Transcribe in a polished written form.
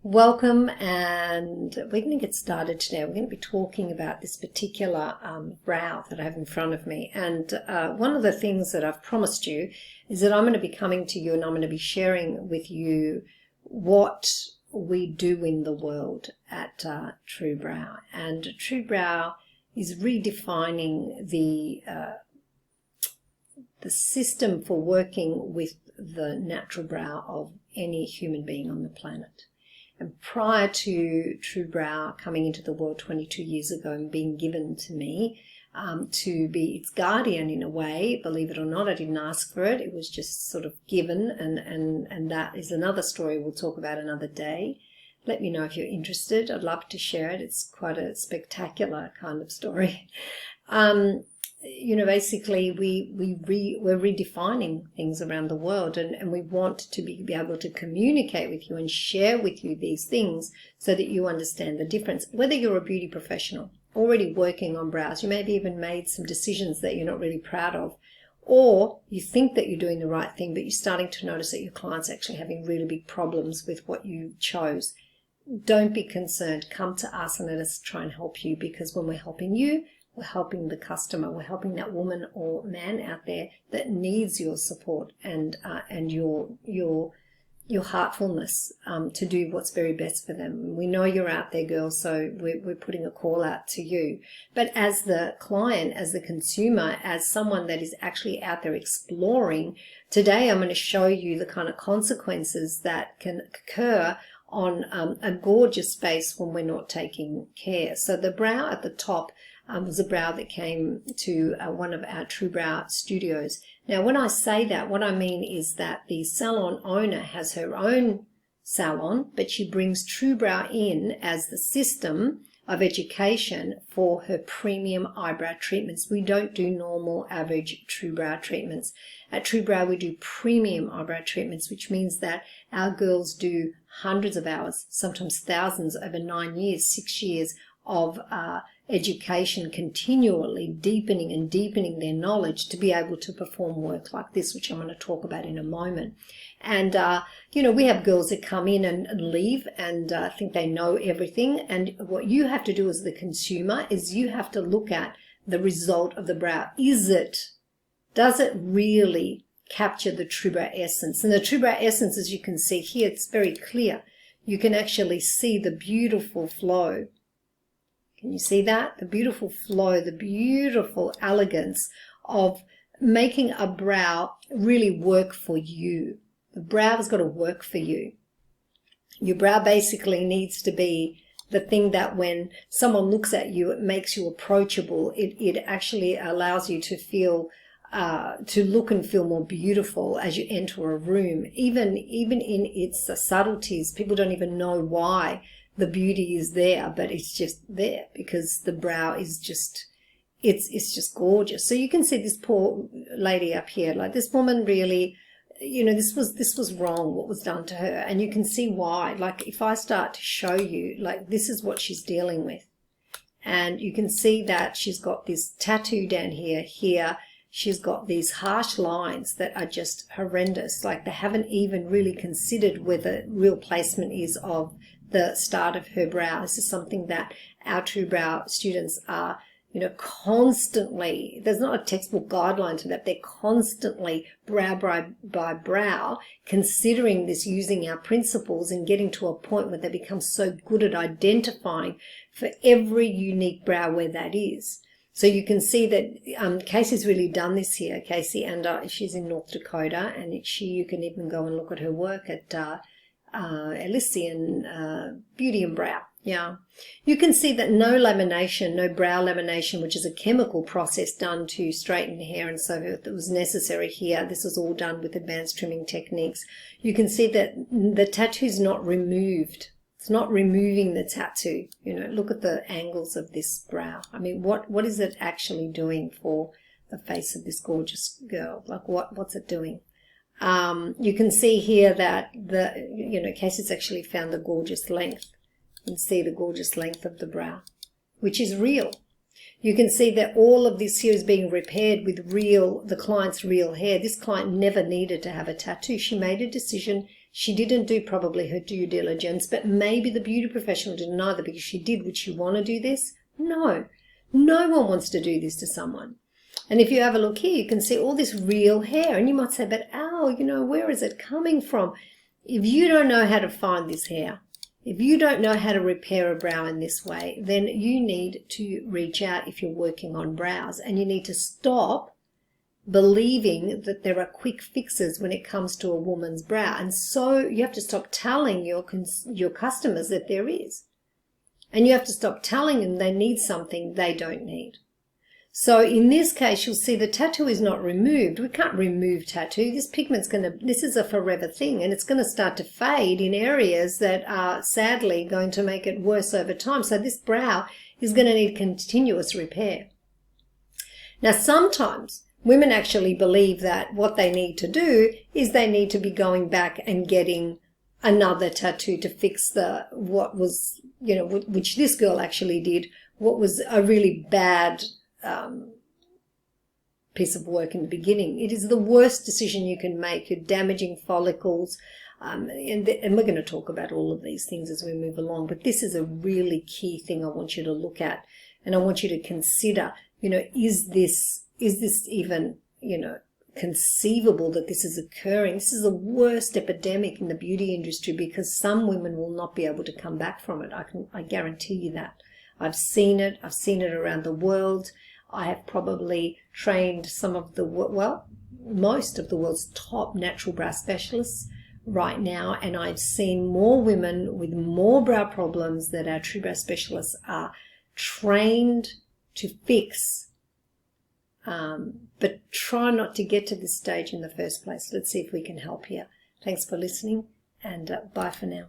Welcome, and we're going to get started today. We're going to be talking about this particular brow that I have in front of me. And one of the things that I've promised you is that I'm going to be coming to you and I'm going to be sharing with you what we do in the world at TrueBrow. And TrueBrow is redefining the system for working with the natural brow of any human being on the planet. And prior to TrueBrow coming into the world 22 years ago and being given to me to be its guardian in a way, believe it or not, I didn't ask for it. It was just sort of given, and that is another story we'll talk about another day. Let me know if you're interested. I'd love to share it. It's quite a spectacular kind of story. You know, basically we're redefining things around the world, and we want to be able to communicate with you and share with you these things so that you understand the difference. Whether you're a beauty professional already working on brows, you maybe even made some decisions that you're not really proud of, or you think that you're doing the right thing, but you're starting to notice that your client's actually having really big problems with what you chose. Don't be concerned. Come to us and let us try and help you, because when we're helping you, we're helping the customer. We're helping that woman or man out there that needs your support and your heartfulness to do what's very best for them. We know you're out there, girls, so we're putting a call out to you. But as the client, as the consumer, as someone that is actually out there exploring, today I'm going to show you the kind of consequences that can occur on a gorgeous face when we're not taking care. So the brow at the top was a brow that came to one of our TrueBrow studios. Now, when I say that, what I mean is that the salon owner has her own salon, but she brings TrueBrow in as the system of education for her premium eyebrow treatments. We don't do normal, average TrueBrow treatments. At TrueBrow, we do premium eyebrow treatments, which means that our girls do hundreds of hours, sometimes thousands, over 9 years, 6 years of education, continually deepening and deepening their knowledge to be able to perform work like this, which I'm going to talk about in a moment. And, you know, we have girls that come in and leave and think they know everything. And what you have to do as the consumer is you have to look at the result of the brow. Does it really capture the TrueBrow essence? And the TrueBrow essence, as you can see here, it's very clear. You can actually see the beautiful flow. Can you see that? The beautiful flow, the beautiful elegance of making a brow really work for you. The brow has got to work for you. Your brow basically needs to be the thing that when someone looks at you, it makes you approachable. It actually allows you to feel, to look and feel more beautiful as you enter a room. Even in its subtleties, people don't even know why the beauty is there, but it's just there because the brow is just, it's just gorgeous. So you can see this poor lady up here, like this woman really, you know, this was wrong what was done to her, and you can see why. Like if I start to show you, like this is what she's dealing with, and you can see that she's got this tattoo down here. She's got these harsh lines that are just horrendous. Like they haven't even really considered where the real placement is of the start of her brow. This is something that our TrueBrow students are, you know, constantly, there's not a textbook guideline to that. They're constantly brow by brow considering this, using our principles and getting to a point where they become so good at identifying for every unique brow where that is. So you can see that Casey's really done this here, Casey, and she's in North Dakota, and you can even go and look at her work at Elle Wilson Beauty and Brow. Yeah, you can see that no lamination, no brow lamination, which is a chemical process done to straighten hair and so forth, that was necessary here. This is all done with advanced trimming techniques. You can see that the tattoo is not removed. It's not removing the tattoo. You know, look at the angles of this brow. I mean, what is it actually doing for the face of this gorgeous girl? Like what's it doing? You can see here that Casey's actually found the gorgeous length. You can see the gorgeous length of the brow, which is real. You can see that all of this here is being repaired with the client's real hair. This client never needed to have a tattoo. She made a decision. She didn't do probably her due diligence, but maybe the beauty professional didn't either because she did. Would she want to do this? No. No one wants to do this to someone. And if you have a look here, you can see all this real hair. And you might say, but Al, you know, where is it coming from? If you don't know how to find this hair, if you don't know how to repair a brow in this way, then you need to reach out if you're working on brows. And you need to stop believing that there are quick fixes when it comes to a woman's brow. And so you have to stop telling your customers that there is. And you have to stop telling them they need something they don't need. So in this case, you'll see the tattoo is not removed. We can't remove tattoo. This pigment's this is a forever thing, and it's going to start to fade in areas that are sadly going to make it worse over time. So this brow is going to need continuous repair. Now, sometimes women actually believe that what they need to do is they need to be going back and getting another tattoo to fix what was, you know, which this girl actually did, what was a really bad piece of work in the beginning. It is the worst decision you can make. You're damaging follicles, and we're going to talk about all of these things as we move along, but this is a really key thing I want you to look at, and I want you to consider, you know, is this even, you know, conceivable that this is occurring? This is the worst epidemic in the beauty industry because some women will not be able to come back from it. I guarantee you that. I've seen it around the world. I have probably trained some of most of the world's top natural brow specialists right now, and I've seen more women with more brow problems that our TrueBrow specialists are trained to fix, but try not to get to this stage in the first place. Let's see if we can help here. Thanks for listening, and bye for now.